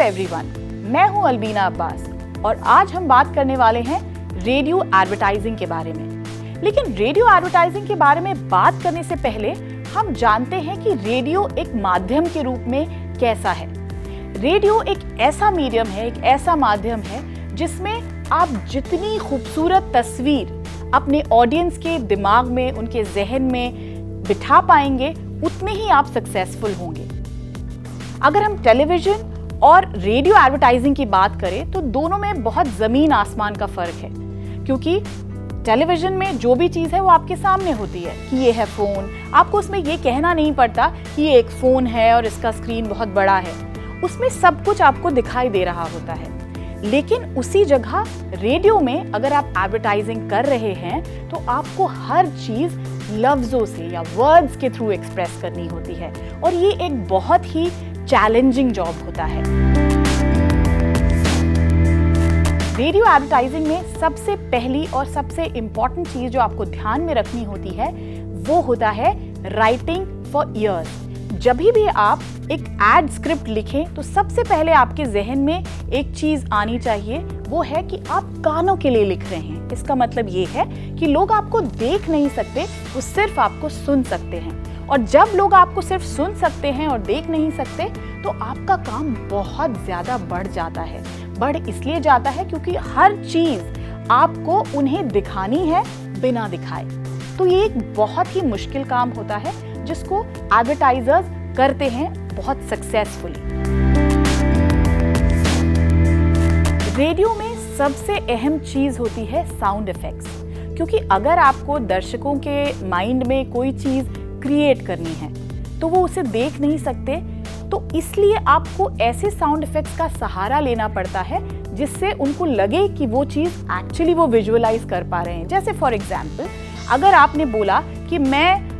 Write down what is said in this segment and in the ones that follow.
Everyone, मैं हूं अलबीना अब्बास और आज हम बात करने वाले हैं रेडियो एडवर्टाइजिंग के बारे में। लेकिन रेडियो एडवर्टाइजिंग के बारे में बात करने से पहले हम जानते हैं कि रेडियो एक माध्यम के रूप में कैसा है। रेडियो एक ऐसा मीडियम है, एक ऐसा माध्यम है जिसमें आप जितनी खूबसूरत तस्वीर अपने ऑडियंस के दिमाग में, उनके जहन में बिठा पाएंगे, उतने ही आप सक्सेसफुल होंगे। अगर हम टेलीविजन और रेडियो एडवर्टाइजिंग की बात करें तो दोनों में बहुत ज़मीन आसमान का फ़र्क है, क्योंकि टेलीविजन में जो भी चीज़ है वो आपके सामने होती है कि ये है फ़ोन। आपको उसमें ये कहना नहीं पड़ता कि ये एक फ़ोन है और इसका स्क्रीन बहुत बड़ा है, उसमें सब कुछ आपको दिखाई दे रहा होता है। लेकिन उसी जगह रेडियो में अगर आप एडवर्टाइजिंग कर रहे हैं तो आपको हर चीज़ लफ्ज़ों से या वर्ड्स के थ्रू एक्सप्रेस करनी होती है और ये एक बहुत ही चैलेंजिंग जॉब होता है। रेडियो एडवर्टाइजिंग में सबसे पहली और सबसे इम्पॉर्टेंट चीज़ जो आपको ध्यान में रखनी होती है वो होता है राइटिंग फॉर ईयर्स। जब भी आप एक एड स्क्रिप्ट लिखें तो सबसे पहले आपके जहन में एक चीज़ आनी चाहिए, वो है कि आप कानों के लिए लिख रहे हैं। इसका मतलब ये है कि लोग आपको देख नहीं सकते, वो सिर्फ आपको सुन सकते हैं। और जब लोग आपको सिर्फ सुन सकते हैं और देख नहीं सकते तो आपका काम बहुत ज़्यादा बढ़ जाता है। बढ़ इसलिए जाता है क्योंकि हर चीज़ आपको उन्हें दिखानी है बिना दिखाए। तो ये एक बहुत ही मुश्किल काम होता है जिसको एडवर्टाइजर्स करते हैं बहुत सक्सेसफुली। रेडियो में सबसे अहम चीज़ होती है साउंड इफेक्ट्स, क्योंकि अगर आपको दर्शकों के माइंड में कोई चीज़ क्रिएट करनी है तो वो उसे देख नहीं सकते, तो इसलिए आपको ऐसे साउंड इफेक्ट्स का सहारा लेना पड़ता है जिससे उनको लगे कि वो चीज़ एक्चुअली वो विजुअलाइज कर पा रहे हैं। जैसे फॉर एग्जाम्पल, अगर आपने बोला कि मैं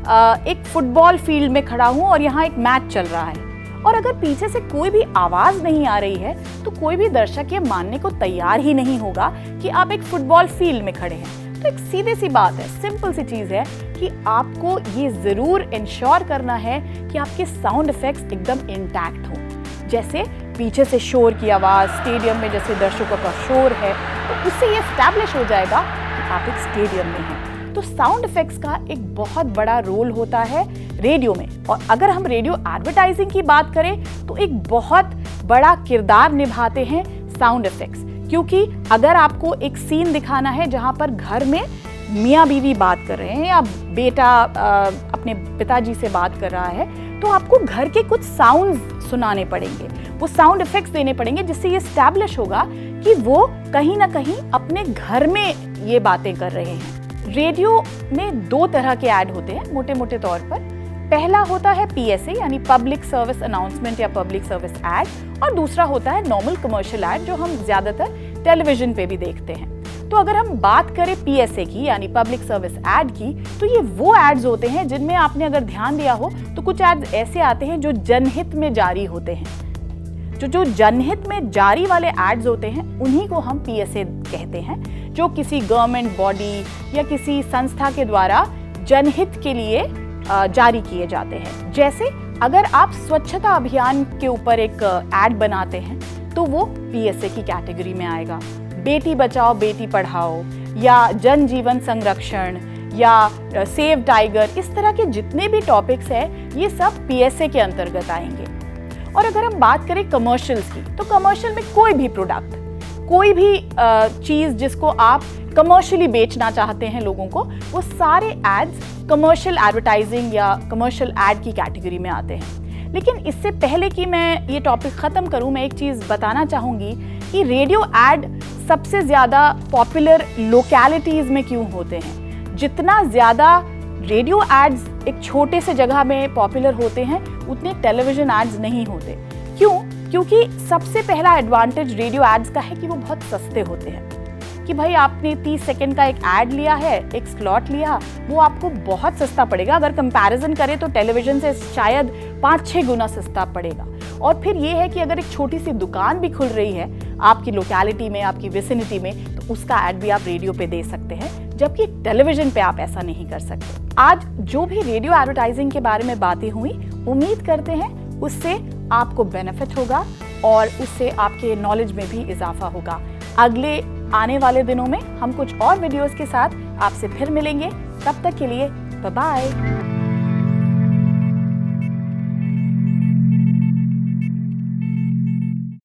एक फुटबॉल फील्ड में खड़ा हूँ और यहाँ एक मैच चल रहा है, और अगर पीछे से कोई भी आवाज़ नहीं आ रही है तो कोई भी दर्शक ये मानने को तैयार ही नहीं होगा कि आप एक फुटबॉल फील्ड में खड़े हैं। तो एक सीधी सी बात है, सिंपल सी चीज़ है कि आपको ये ज़रूर इंश्योर करना है कि आपके साउंड इफेक्ट्स एकदम इंटैक्ट हो। जैसे पीछे से शोर की आवाज़, स्टेडियम में जैसे दर्शकों का शोर है, तो उससे ये एस्टैब्लिश हो जाएगा कि आप एक स्टेडियम में हैं। तो साउंड इफेक्ट्स का एक बहुत बड़ा रोल होता है रेडियो में। और अगर हम रेडियो एडवर्टाइजिंग की बात करें तो एक बहुत बड़ा किरदार निभाते हैं साउंड इफेक्ट्स, क्योंकि अगर आपको एक सीन दिखाना है जहां पर घर में मियाँ बीवी बात कर रहे हैं या बेटा अपने पिताजी से बात कर रहा है, तो आपको घर के कुछ साउंड्स सुनाने पड़ेंगे, वो साउंड इफेक्ट्स देने पड़ेंगे, जिससे ये एस्टैब्लिश होगा कि वो कहीं ना कहीं अपने घर में ये बातें कर रहे हैं। रेडियो में दो तरह के ऐड होते हैं मोटे मोटे तौर पर। पहला होता है PSA यानी पब्लिक सर्विस अनाउंसमेंट या पब्लिक सर्विस ऐड, और दूसरा होता है नॉर्मल कमर्शियल ऐड जो हम ज़्यादातर टेलीविजन पे भी देखते हैं। तो अगर हम बात करें PSA की यानी पब्लिक सर्विस ऐड की, तो ये वो एड्स होते हैं जिनमें आपने अगर ध्यान दिया हो तो कुछ एड्स ऐसे आते हैं जो जनहित में जारी होते हैं। जो जनहित में जारी वाले एड्स होते हैं उन्हीं को हम PSA कहते हैं, जो किसी गवर्नमेंट बॉडी या किसी संस्था के द्वारा जनहित के लिए जारी किए जाते हैं। जैसे अगर आप स्वच्छता अभियान के ऊपर एक ऐड बनाते हैं तो वो PSA की कैटेगरी में आएगा। बेटी बचाओ बेटी पढ़ाओ या जन जीवन संरक्षण या सेव टाइगर, इस तरह के जितने भी टॉपिक्स हैं ये सब PSA के अंतर्गत आएंगे। और अगर हम बात करें कमर्शियल्स की, तो कमर्शियल में कोई भी प्रोडक्ट, कोई भी चीज़ जिसको आप कमर्शियली बेचना चाहते हैं लोगों को, वो सारे एड्स कमर्शियल एडवर्टाइजिंग या कमर्शियल ऐड की कैटेगरी में आते हैं। लेकिन इससे पहले कि मैं ये टॉपिक ख़त्म करूं, मैं एक चीज़ बताना चाहूँगी कि रेडियो ऐड सबसे ज़्यादा पॉपुलर लोकेलिटीज़ में क्यों होते हैं। जितना ज़्यादा रेडियो एड्स एक छोटे से जगह में पॉपुलर होते हैं उतने टेलीविज़न एड्स नहीं होते। क्यों? क्योंकि सबसे पहला एडवांटेज रेडियो एड्स का है कि वो बहुत सस्ते होते हैं। कि भाई आपने 30 सेकंड का एक ऐड लिया है, एक स्लॉट लिया, वो आपको बहुत सस्ता पड़ेगा। अगर कंपैरिजन करें तो टेलीविज़न से शायद 5-6 गुना सस्ता पड़ेगा। और फिर ये है कि अगर एक छोटी सी दुकान भी खुल रही है आपकी लोकेलिटी में, आपकी विसिनिटी में, तो उसका ऐड भी आप रेडियो पे दे सकते हैं, जबकि टेलीविज़न पे आप ऐसा नहीं कर सकते। आज जो भी रेडियो एडवर्टाइजिंग के बारे में बातें हुई, उम्मीद करते हैं उससे आपको बेनिफिट होगा और उससे आपके नॉलेज में भी इजाफा होगा। अगले आने वाले दिनों में हम कुछ और वीडियोस के साथ आपसे फिर मिलेंगे। तब तक के लिए बाय बाय।